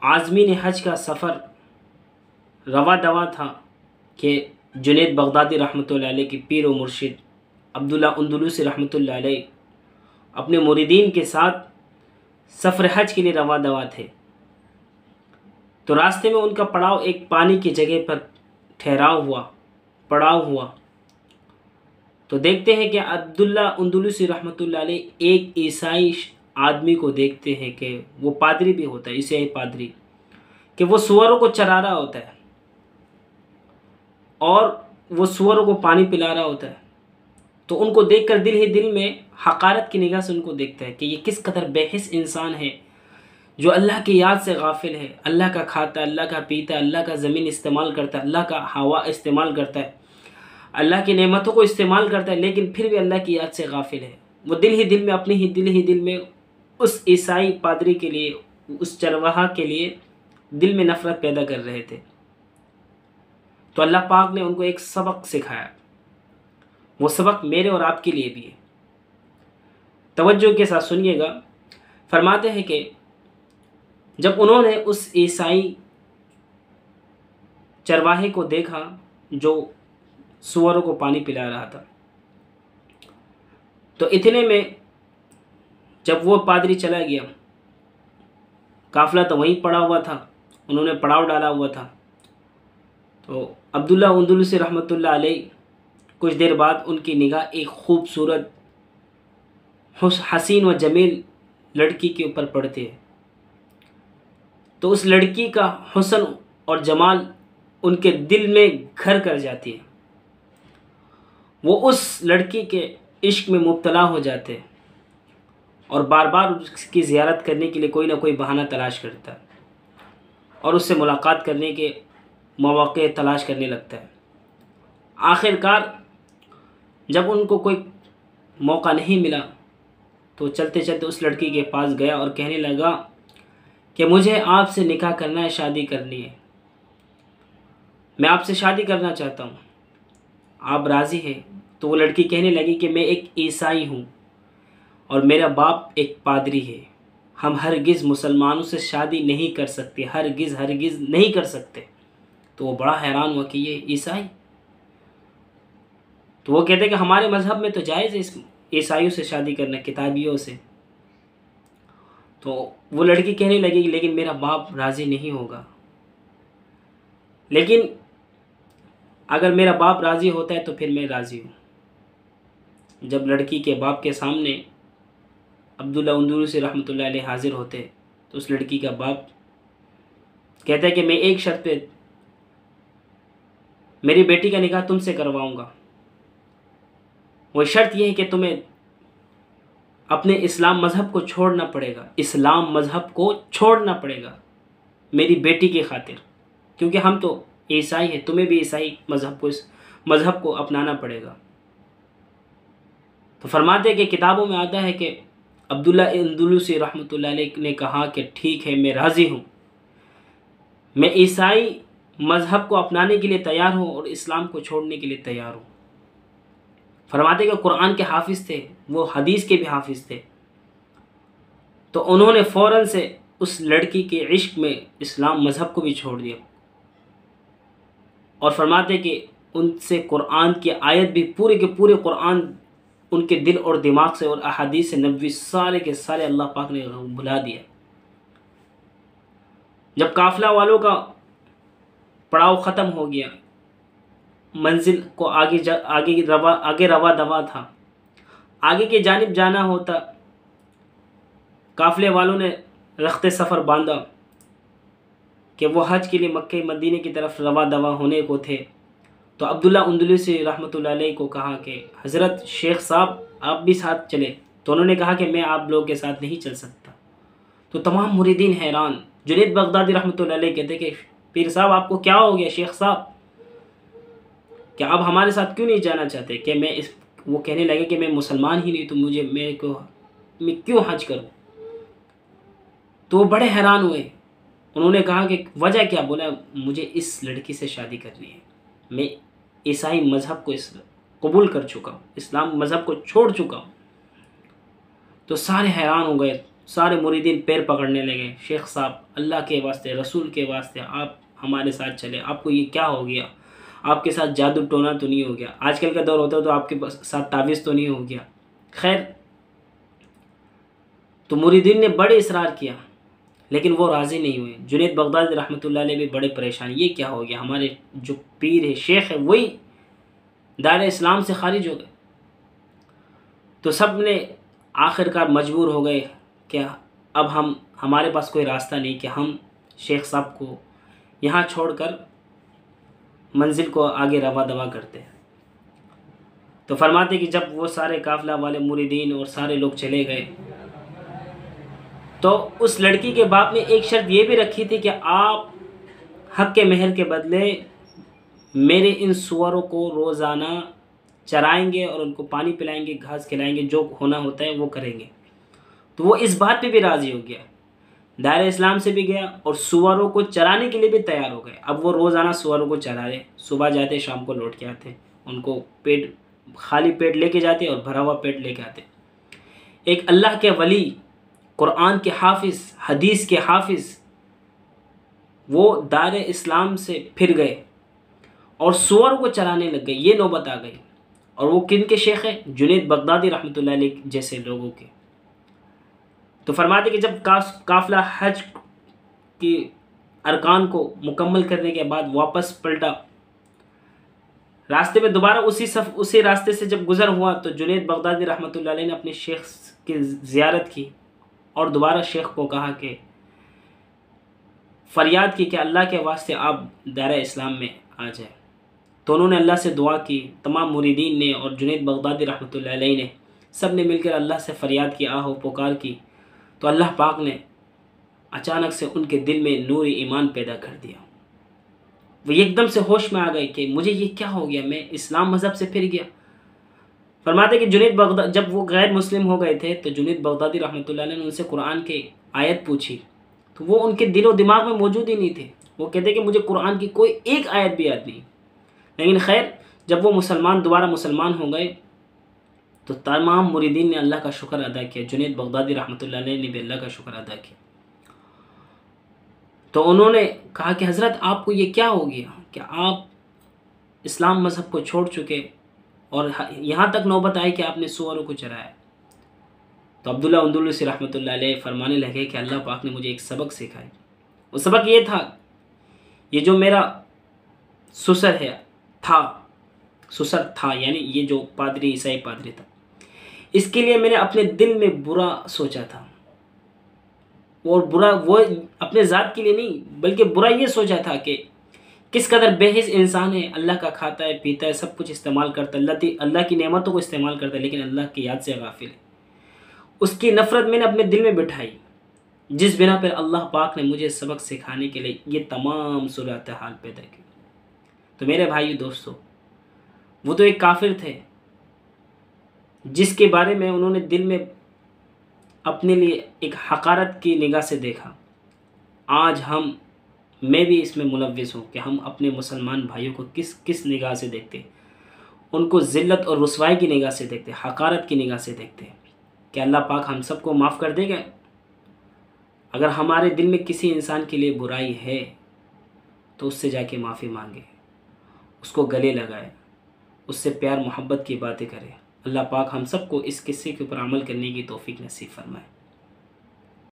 आज़मीन हज का सफ़र रवा दवा था कि जुनैद बगदादी रहमतुल्लाह अलैह के पीर व मुर्शिद अब्दुल्ला अंदलुसी रहमतुल्लाह अलैह अपने मुरीदीन के साथ सफ़र हज के लिए रवा दवा थे। तो रास्ते में उनका पड़ाव एक पानी की जगह पर पड़ाव हुआ। तो देखते हैं कि अब्दुल्ला अंदलुसी रहमतुल्लाह अलैह एक ईसाई आदमी को देखते हैं कि वो पादरी भी होता है, ईसाई पादरी, कि वो सूअरों को चरा रहा होता है और वो सूअरों को पानी पिला रहा होता है। तो उनको देखकर दिल ही दिल में हक़ारत की निगाह से उनको देखता है कि ये किस कदर बेहिस इंसान है जो अल्लाह की याद से गाफिल है। अल्लाह का खाता, अल्लाह का पीता, अल्लाह का ज़मीन इस्तेमाल करता है, अल्लाह का हवा इस्तेमाल करता है, अल्लाह की नेमतों को इस्तेमाल करता है, लेकिन फिर भी अल्लाह की याद से गाफिल है। वो दिल ही दिल में उस ईसाई पादरी के लिए, उस चरवाहा के लिए दिल में नफ़रत पैदा कर रहे थे। तो अल्लाह पाक ने उनको एक सबक सिखाया। वो सबक मेरे और आपके लिए भी है। तवज्जो के साथ सुनिएगा। फरमाते हैं कि जब उन्होंने उस ईसाई चरवाहे को देखा जो सूअरों को पानी पिला रहा था, तो इतने में जब वो पादरी चला गया, काफ़िला तो वहीं पड़ा हुआ था, उन्होंने पड़ाव डाला हुआ था। तो अब्दुल्ला अंदलुसी रहमतुल्लाह अलैह कुछ देर बाद उनकी निगाह एक खूबसूरत हसीन व जमील लड़की के ऊपर पड़ती है। तो उस लड़की का हुस्न और जमाल उनके दिल में घर कर जाती है। वो उस लड़की के इश्क में मुब्तला हो जाते हैं और बार बार उसकी ज़ियारत करने के लिए कोई ना कोई बहाना तलाश करता है और उससे मुलाकात करने के मौके तलाश करने लगता है। आखिरकार जब उनको कोई मौका नहीं मिला तो चलते चलते उस लड़की के पास गया और कहने लगा कि मुझे आपसे निकाह करना है, शादी करनी है, मैं आपसे शादी करना चाहता हूँ, आप राज़ी हैं? तो वो लड़की कहने लगी कि मैं एक ईसाई हूँ और मेरा बाप एक पादरी है, हम हरगिज़ मुसलमानों से शादी नहीं कर सकते, हरगिज़ नहीं कर सकते। तो वो बड़ा हैरान हुआ कि ये ईसाई। तो वो कहते कि हमारे मज़हब में तो जायज़ है इस ईसाइयों से शादी करना, किताबियों से। तो वो लड़की कहने लगी लेकिन मेरा बाप राज़ी नहीं होगा। लेकिन अगर मेरा बाप राज़ी होता है तो फिर मैं राज़ी हूँ। जब लड़की के बाप के सामने अब्दुल्ला अंदलुसी रहमतुल्लाह अलैह हाजिर होते तो उस लड़की का बाप कहता है कि मैं एक शर्त पे मेरी बेटी का निकाह तुमसे करवाऊँगा। वो शर्त यह है कि तुम्हें अपने इस्लाम मज़हब को छोड़ना पड़ेगा, इस्लाम मज़हब को छोड़ना पड़ेगा मेरी बेटी की खातिर, क्योंकि हम तो ईसाई हैं, तुम्हें भी ईसाई मज़हब को अपनाना पड़ेगा। तो फरमाते हैं कि किताबों में आता है कि अब्दुल्ला अंदलुसी रहमतुल्लाह अलैह ने कहा कि ठीक है, मैं राज़ी हूँ, मैं ईसाई मज़हब को अपनाने के लिए तैयार हूँ और इस्लाम को छोड़ने के लिए तैयार हूँ। फरमाते कि कुरान के हाफिज़ थे, वो हदीस के भी हाफिज़ थे। तो उन्होंने फ़ौरन से उस लड़की के इश्क में इस्लाम मज़हब को भी छोड़ दिया और फरमाते कि उनसे कुरान की आयत भी पूरे के पूरे कुरान उनके दिल और दिमाग से और अहादीस नबवी सारे के सारे अल्लाह पाक ने भुला दिया। जब काफ़िला वालों का पड़ाव ख़त्म हो गया, मंजिल को आगे रवा दवा था, आगे की जानिब जाना होता, काफ़िले वालों ने रख्ते सफ़र बांधा कि वो हज के लिए मक्के मदीने की तरफ रवा दवा होने को थे। तो अब्दुल्ला अंदलुसी रहमतुल्लाह अलैह को कहा कि हज़रत शेख साहब आप भी साथ चले। तो उन्होंने कहा कि मैं आप लोगों के साथ नहीं चल सकता। तो तमाम मुरीदीन हैरान। जुनैद बगदादी रहमतुल्लाह अलैह कहते कि पीर साहब आपको क्या हो गया, शेख साहब क्या आप हमारे साथ क्यों नहीं जाना चाहते? कि वो कहने लगे कि मैं मुसलमान ही नहीं तो मैं क्यों हज करूँ? तो वो बड़े हैरान हुए। उन्होंने कहा कि वजह क्या? बोला मुझे इस लड़की से शादी करनी है, मैं ईसाई मज़हब को कबूल कर चुका हूँ, इस्लाम मज़हब को छोड़ चुका हूँ। तो सारे हैरान हो गए, सारे मुरीदीन पैर पकड़ने लगे, शेख साहब अल्लाह के वास्ते, रसूल के वास्ते आप हमारे साथ चले, आपको ये क्या हो गया, आपके साथ जादू टोना तो नहीं हो गया, आजकल का दौर होता तो आपके साथ तावीज़ तो नहीं हो गया। खैर, तो मुरीदीन ने बड़े इसरार किया, लेकिन वो राज़ी नहीं हुए। जुनैद बगदादी रहमतुल्लाह अलैह भी बड़े परेशान, ये क्या हो गया, हमारे जो पीर है, शेख है, वही दायरे इस्लाम से खारिज हो गए। तो सब ने आखिरकार मजबूर हो गए कि अब हमारे पास कोई रास्ता नहीं कि हम शेख साहब को यहाँ छोड़कर मंजिल को आगे रवा दवा करते हैं। तो फरमाते कि जब वो सारे काफिला वाले मुरीदीन और सारे लोग चले गए, तो उस लड़की के बाप ने एक शर्त ये भी रखी थी कि आप हक के मेहर के बदले मेरे इन सुअरों को रोज़ाना चराएंगे और उनको पानी पिलाएंगे, घास खिलाएंगे, जो होना होता है वो करेंगे। तो वो इस बात पे भी राज़ी हो गया, दायरे इस्लाम से भी गया और सुअरों को चराने के लिए भी तैयार हो गए। अब वो रोज़ाना सुअरों को चरा रहे, सुबह जाते शाम को लौट के आते, उनको पेट खाली पेट लेके जाते और भरा हुआ पेट लेके आते। एक अल्लाह के वली, कुरान के हाफिज़, हदीस के हाफिज़, वो दायरे इस्लाम से फिर गए और सुअरों को चराने लग गए। ये नौबत आ गई। और वो किन के शेख हैं? जुनैद बगदादी रहमतुल्लाह अलैह जैसे लोगों के। तो फरमाते कि जब काफिला हज की अरकान को मुकम्मल करने के बाद वापस पलटा, रास्ते में दोबारा उसी रास्ते से जब गुज़र हुआ, तो जुनैद बगदादी रहमतुल्लाह अलैह ने अपने शेख की ज़ियारत की और दोबारा शेख को कहा कि फ़रियाद की कि अल्लाह के वास्ते आप दायरा इस्लाम में आ जाए। तो उन्होंने अल्लाह से दुआ की, तमाम मुरीदीन ने और जुनैद बगदादी रहमतुल्लाह अलैह ने, सब ने मिलकर अल्लाह से फ़रियाद की, आहो पुकार की। तो अल्लाह पाक ने अचानक से उनके दिल में नूर ईमान पैदा कर दिया। वो एकदम से होश में आ गए कि मुझे ये क्या हो गया, मैं इस्लाम मज़हब से फिर गया। फरमाते कि जुनैद बगदादी जब वो गैर मुस्लिम हो गए थे, तो जुनैद बगदादी रहमतुल्लाह अलैह ने उनसे कुरान के आयत पूछी, तो वो उनके दिल और दिमाग में मौजूद ही नहीं थे। वो कहते कि मुझे कुरान की कोई एक आयत भी याद नहीं। लेकिन खैर, जब वो दोबारा मुसलमान हो गए, तो तमाम मुरीदीन ने अल्लाह का शुक्र अदा किया। जुनैद बगदादी रहमतुल्लाह अलैह ने भी अल्लाह का शुक्र अदा किया। तो उन्होंने कहा कि हज़रत आपको ये क्या हो गया कि आप इस्लाम मज़हब को छोड़ चुके और यहाँ तक नौबत आई कि आपने सूअरों को चराया। तो अब्दुल्लाह अंदलुसी रहमतुल्लाह अलैह फरमाने लगे कि अल्लाह पाक ने मुझे एक सबक सिखाई। वो सबक ये था, ये जो मेरा ससुर था यानी ये जो पादरी, ईसाई पादरी था, इसके लिए मैंने अपने दिल में बुरा सोचा था। और बुरा वो अपने ज़ात के लिए नहीं, बल्कि बुरा ये सोचा था कि किस कदर बेहिस इंसान है, अल्लाह का खाता है, पीता है, सब कुछ इस्तेमाल करता है, अल्लाह की नेमतों को इस्तेमाल करता है, लेकिन अल्लाह की याद से गाफिल है। उसकी नफ़रत मैंने अपने दिल में बिठाई, जिस बिना पर अल्लाह पाक ने मुझे सबक सिखाने के लिए ये तमाम सूरत हाल पैदा की। तो मेरे भाई दोस्तों, वो तो एक काफिर थे जिसके बारे में उन्होंने दिल में अपने लिए एक हकारत की निगाह से देखा। आज मैं भी इसमें मुलव्विस हूँ कि हम अपने मुसलमान भाइयों को किस किस निगाह से देखते, उनको ज़िल्लत और रुसवाई की निगाह से देखते, हकारत की निगाह से देखते। कि अल्लाह पाक हम सबको माफ़ कर देगा। अगर हमारे दिल में किसी इंसान के लिए बुराई है तो उससे जाके माफ़ी मांगे, उसको गले लगाए, उससे प्यार मोहब्बत की बातें करें। अल्लाह पाक हम सबको इस किस्से के ऊपर अमल करने की तौफीक नसीब फरमाए।